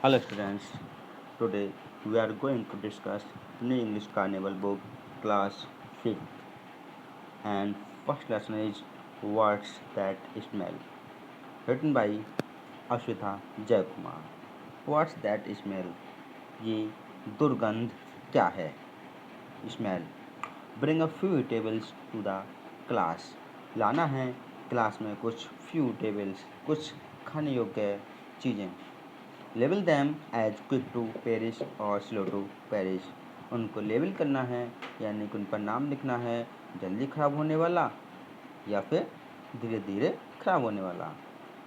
Hello students, today we are going to discuss New English Carnival book class 5th and first lesson is Words That Smell written by Ashwitha Jayakumar. Words that smell ये दुर्गंध क्या है? Smell. Bring a few tables to the class. लाना है class में कुछ few tables, कुछ खाने योग्य चीज़ें. Label them as quick to perish और स्लो टू पेरिश. उनको लेबल करना है यानी कि उन पर नाम लिखना है जल्दी ख़राब होने वाला या फिर धीरे धीरे ख़राब होने वाला.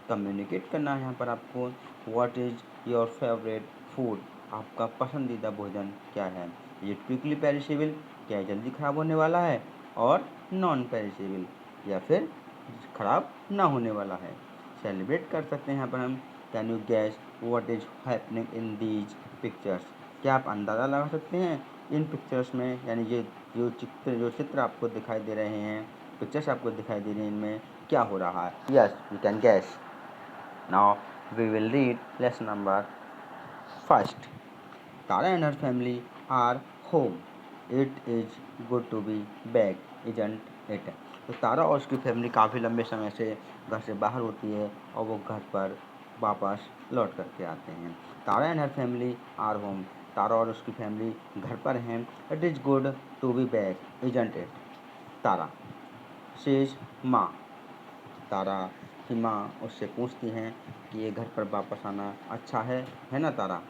कम्युनिकेट करना है यहाँ पर आपको. What is your favourite food. आपका पसंदीदा भोजन क्या है. ये क्विकली पेरिशेबल, क्या जल्दी ख़राब होने वाला है, और नॉन पेरिशेबल या फिर ख़राब ना होने वाला है. सेलिब्रेट कर सकते हैं यहाँ पर हम. Can you gas what is happening in these pictures. क्या आप अंदाज़ा लगा सकते हैं इन पिक्चर्स में, यानी ये जो चित्र आपको दिखाई दे रहे हैं, पिक्चर्स आपको दिखाई दे रही हैं, इनमें क्या हो रहा है. Yes, you can guess. Now we will read lesson number first. Tara and her family are home. It is good to be back, isn't it? तो तारा और उसकी फैमिली काफ़ी लंबे समय से घर से बाहर होती है और वो घर पर वापस लौट करके आते हैं. Tara and her family are home. Tara और उसकी फैमिली घर पर हैं. It is good to be back, isn't it. Tara says माँ. तारा की माँ उससे पूछती हैं कि ये घर पर वापस आना अच्छा है ना तारा.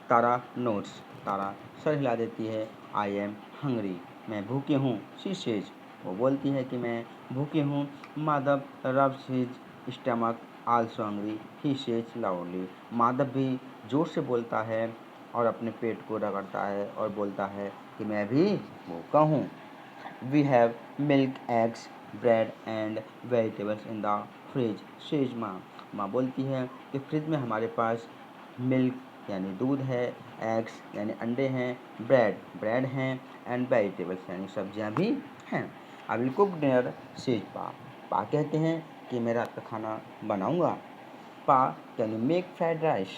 तारा नोट्स. तारा सर हिला देती है. I am hungry. मैं भूखी हूँ. She says. वो बोलती है कि मैं भूखी हूँ. Madhav rubs his stomach also hungry. He says loudly. Madhav भी जोर से बोलता है और अपने पेट को रगड़ता है और बोलता है कि मैं भी भूखा हूँ. We have milk, eggs, bread and vegetables in the fridge. Says माँ. माँ बोलती है कि फ्रिज में हमारे पास मिल्क यानी दूध है, एग्स यानी अंडे हैं, ब्रेड हैं, एंड वेजिटेबल्स यानी सब्जियां भी हैं. I will cook dinner says पा. पा कहते हैं कि मैं रात का खाना बनाऊंगा. Pa can you make fried rice.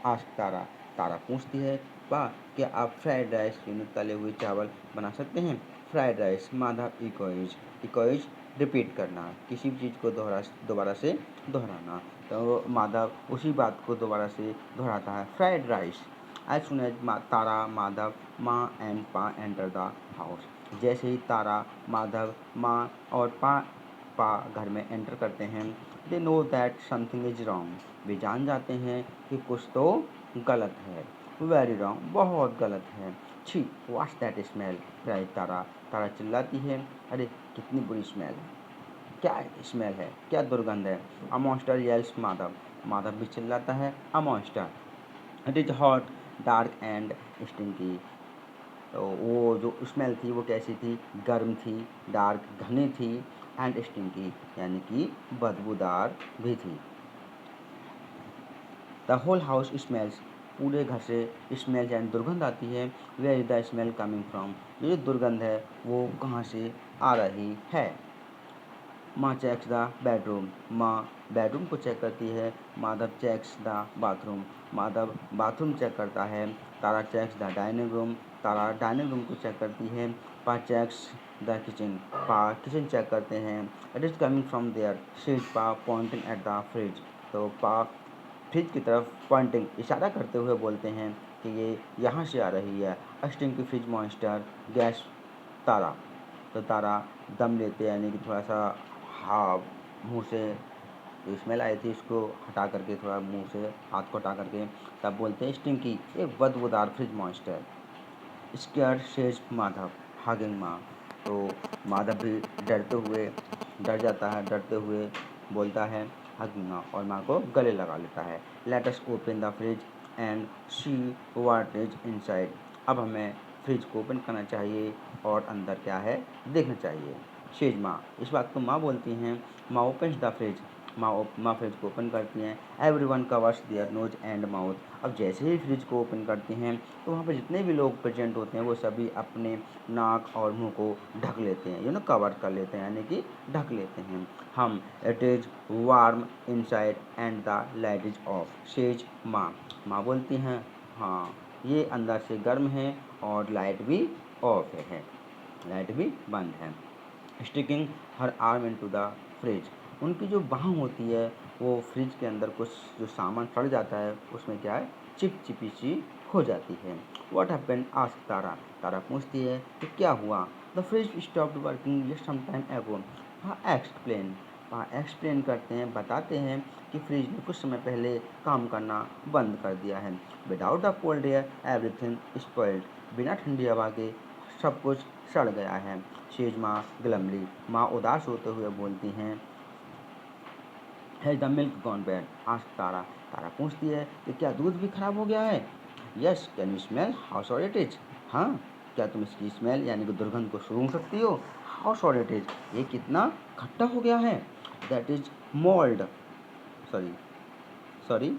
Ask Tara. Tara पूछती है पा क्या आप फ्राइड राइस यानी तले हुए चावल बना सकते हैं. Fried rice. Madhav echoes. Echoes repeat करना, किसी भी चीज़ को दोबारा से दोहराना. तो माधव उसी बात को दोबारा से दोहराता है. Fried rice. As soon as Tara, Madhav, माँ एंड पा एंटर द हाउस. जैसे ही तारा, माधव, माँ और पा घर में एंटर करते हैं, they know that something is wrong. वे जान जाते हैं कि कुछ तो गलत है. Very wrong. बहुत गलत है. छी, what's that smell. Cried Tara. Tara चिल्लाती है, अरे कितनी बुरी स्मेल है. क्या स्मेल है, क्या दुर्गंध है. अ मॉन्स्टर येल्स माधव. माधव भी चिल्लाता है, अ monster. It is hot, dark and stinky. तो वो जो स्मेल थी वो कैसी थी. गर्म थी, डार्क घनी थी, एंड स्टिंकी यानी कि बदबूदार भी थी. The whole house smells. पूरे घर से स्मेल यानी दुर्गंध आती है. Where is the smell coming from. ये दुर्गंध है वो कहाँ से आ रही है. माँ चेक्स द बेडरूम. माँ बेडरूम को चेक करती है. Madhav checks the bathroom. Madhav bathroom check करता है. Tara checks the dining room. Tara dining room को चेक करती है. Pa checks the kitchen. Pa kitchen check करते हैं. It is coming from there. Says Pa pointing at the fridge. तो पा फ्रिज की तरफ पॉइंटिंग इशारा करते हुए बोलते हैं कि ये यहाँ से आ रही है. अस्टिंग की फ्रिज मॉन्स्टर. गैस तारा. तो तारा दम लेते यानी कि थोड़ा सा मुँह से जो स्मेल आई थी उसको हटा करके, थोड़ा मुँह से हाथ को हटा करके तब बोलते हैं स्टिंकी, एक बदबूदार fridge monster. Square says Madhav hugging माँ. तो माधव भी डर जाता है, डरते हुए बोलता है हगिंग माँ, और माँ को गले लगा लेता है. Let us open the fridge and see what is inside. अब हमें फ्रिज को ओपन करना चाहिए और अंदर क्या है देखना चाहिए. सेज माँ. इस बात को माँ बोलती हैं. माँ ओपन्स द फ्रिज. माँ फ्रिज को ओपन करती हैं। Everyone covers their nose and mouth. अब जैसे ही फ्रिज को ओपन करती हैं तो वहाँ पर जितने भी लोग प्रेजेंट होते हैं वो सभी अपने नाक और मुंह को ढक लेते हैं, कवर कर लेते हैं, यानी कि ढक लेते हैं। हम it is warm inside and the light is of, says माँ। माँ बोलती हैं हाँ, ये अंदर से गर्म है और लाइट भी ऑफ है, लाइट भी बंद है। Sticking her arm into the fridge. उनकी जो बाँह होती है वो फ्रिज के अंदर कुछ जो सामान सड़ जाता है उसमें क्या है, चिपचिपी सी हो जाती है। What happened ask Tara. Tara पूछती है कि क्या हुआ। The fridge stopped working just some time ago. हाँ एक्सप्लेन। हाँ एक्सप्लेन करते हैं, बताते हैं कि फ्रिज ने कुछ समय पहले काम करना बंद कर दिया है। Without the cold air everything spoiled. बिना ठंडी हवा के सब कुछ सड़ गया है। शेज माँ ग्लमली। माँ उदास होते हुए बोलती हैं has the milk gone bad ask Tara. Tara पूछती है कि क्या दूध भी खराब हो गया है। Yes can you smell how sour it is. हाँ, क्या तुम इसकी स्मेल यानी कि दुर्गंध को सूंघ सकती हो। हाउ सॉर इट इज, ये कितना खट्टा हो गया है। That is mould, sorry sorry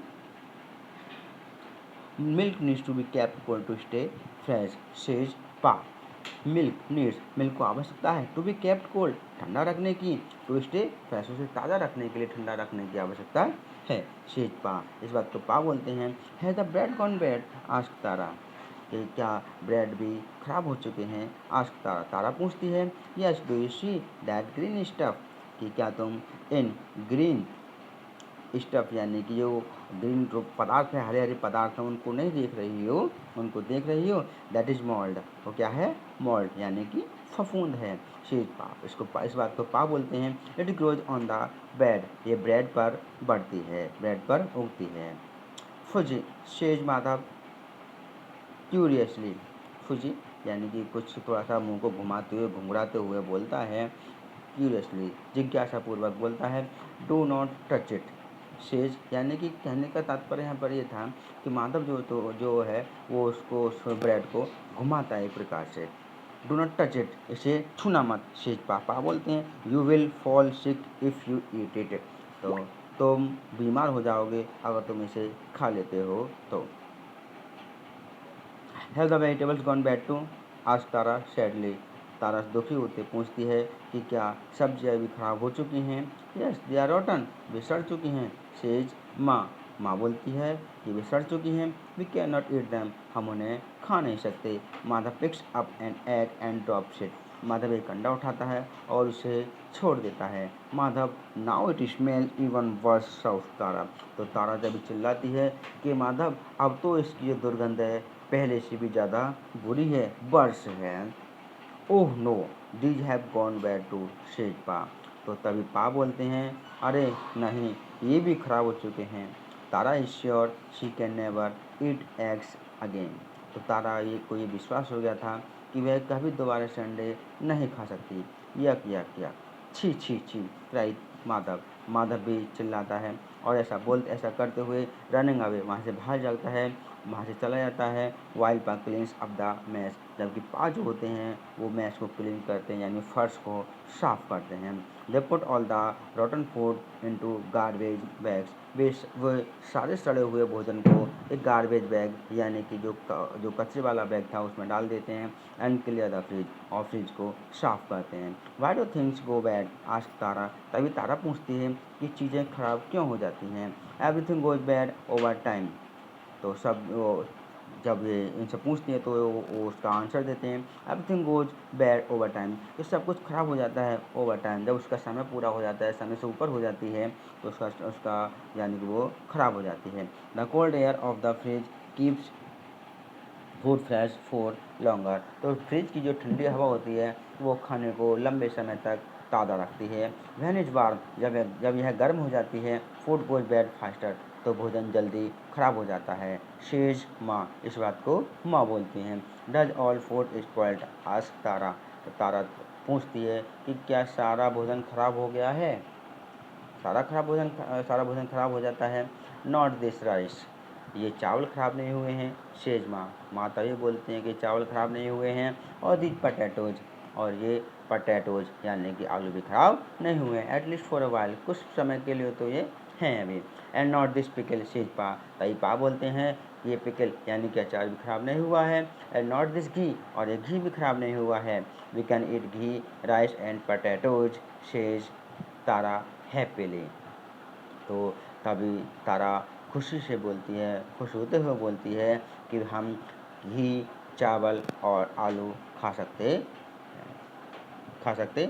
milk needs to be kept cold to stay fresh, says pa. Milk को आवश्यकता है टू बी केप्ट कोल्ड, ठंडा रखने की, टू स्टे फ्रेश, उसे ताज़ा रखने के लिए ठंडा रखने की आवश्यकता है। शेज पा। इस बात को पा बोलते हैं। Has the bread gone bad ask Tara. कि क्या ब्रेड भी खराब हो चुके हैं। आस्क तारा। तारा पूछती है yes do you see that green stuff. कि क्या तुम इन ग्रीन स्टफ यानी कि जो ग्रीन जो पदार्थ है, हरे हरे पदार्थ हैं, उनको नहीं देख रही हो, उनको देख रही हो। That is mould. वो क्या है, मोल्ड यानी कि फफूंद है। शीज पा। इस बात को पा बोलते हैं। It grows on the bed. ये ब्रेड पर बढ़ती है, ब्रेड पर उगती है। फुजी। शेज माधव क्यूरियसली। फुजी यानी कि कुछ थोड़ा सा मुंह को घुमाते हुए घुंघराते हुए बोलता है। क्यूरियसली जिज्ञासापूर्वक बोलता है। Do not touch it. Says यानी कि कहने का तात्पर्य यहाँ पर ये था कि माधव जो है वो उसको उस ब्रेड को घुमाता है एक प्रकार से। डू नॉट टच इट, इसे छूना मत। शेज पापा बोलते हैं you will fall sick if you eat it. तो तुम बीमार हो जाओगे अगर तुम इसे खा लेते हो तो। Have the vegetables gone bad too ask Tara sadly. Tara दुखी होते पूछती है कि क्या सब्जियां भी खराब हो चुकी हैं। यस दे आर रॉटन, वे सड़ चुकी हैं। सेज माँ। माँ बोलती है कि वे सड़ चुकी हैं। We can not eat them, हम उन्हें खा नहीं सकते। Madhav picks up an egg and drops it. Madhav एक अंडा उठाता है और उसे छोड़ देता है। Madhav now it smell even worse shouts Tara. तो तारा जब चिल्लाती है कि माधव अब तो इसकी जो दुर्गंध है पहले से भी ज़्यादा बुरी है, वर्ष है। Oh no these have gone bad too says pa. तो तभी पा बोलते हैं अरे नहीं, ये भी खराब हो चुके हैं। Tara is sure she can never eat eggs again. तो तारा को ये विश्वास हो गया था कि वह कभी दोबारा से अंडे नहीं खा सकती। यक, छी छी छी क्राइड माधव। माधव भी चिल्लाता है और ऐसा करते हुए रनिंग अवे, वहाँ से बाहर जाता है, वहाँ से चला जाता है। वाइल पा क्लीन्स अप द मैस। जबकि पा जो होते हैं वो मैस को क्लीन करते हैं यानी फर्श को साफ करते हैं। They put all the rotten food into garbage bags. वे सारे सड़े हुए भोजन को एक गार्बेज बैग यानी कि जो कचरे वाला बैग था उसमें डाल देते हैं। एंड क्लियर द फ्रिज, और फ्रिज को साफ करते हैं। Why do things go bad ask Tara. तभी तारा पूछती है कि चीज़ें खराब क्यों हो जाती हैं। Everything goes bad over time. तो जब ये इनसे पूछती हैं तो वो उसका आंसर देते हैं everything goes bad over time. तो सब कुछ खराब हो जाता है ओवर टाइम, जब उसका समय पूरा हो जाता है, समय से ऊपर हो जाती है तो उसका यानी कि वो खराब हो जाती है। The cold air of the fridge keeps food fresh for longer. तो फ्रिज की जो ठंडी हवा होती है वो खाने को लंबे समय तक ताज़ा रखती है। वैन इज वार्म, जब यह गर्म हो जाती है, फूड गोज बैड फास्टर, तो भोजन जल्दी खराब हो जाता है। शेज माँ। इस बात को माँ बोलती हैं। Does all food spoiled ask Tara. तो तारा पूछती है कि क्या सारा भोजन खराब हो गया है। सारा भोजन खराब हो जाता है। नॉट दिस राइस, ये चावल खराब नहीं हुए हैं। शेज माँ। माता ये बोलते हैं कि चावल खराब नहीं हुए हैं। और दीज पटेटोज, और ये पटेटोज यानी कि आलू भी खराब नहीं हुए, एटलीस्ट फॉर अ वाइल, कुछ समय के लिए तो ये हैं अभी। And not this pickle says पा, तई पा बोलते हैं ये पिकल यानी कि अचार भी खराब नहीं हुआ है। एंड नॉट दिस घी, और ये घी भी खराब नहीं हुआ है। We can eat ghee rice and potatoes says Tara happily. तो तभी तारा खुशी से बोलती है, खुश होते हुए बोलती है कि हम घी, चावल और आलू खा सकते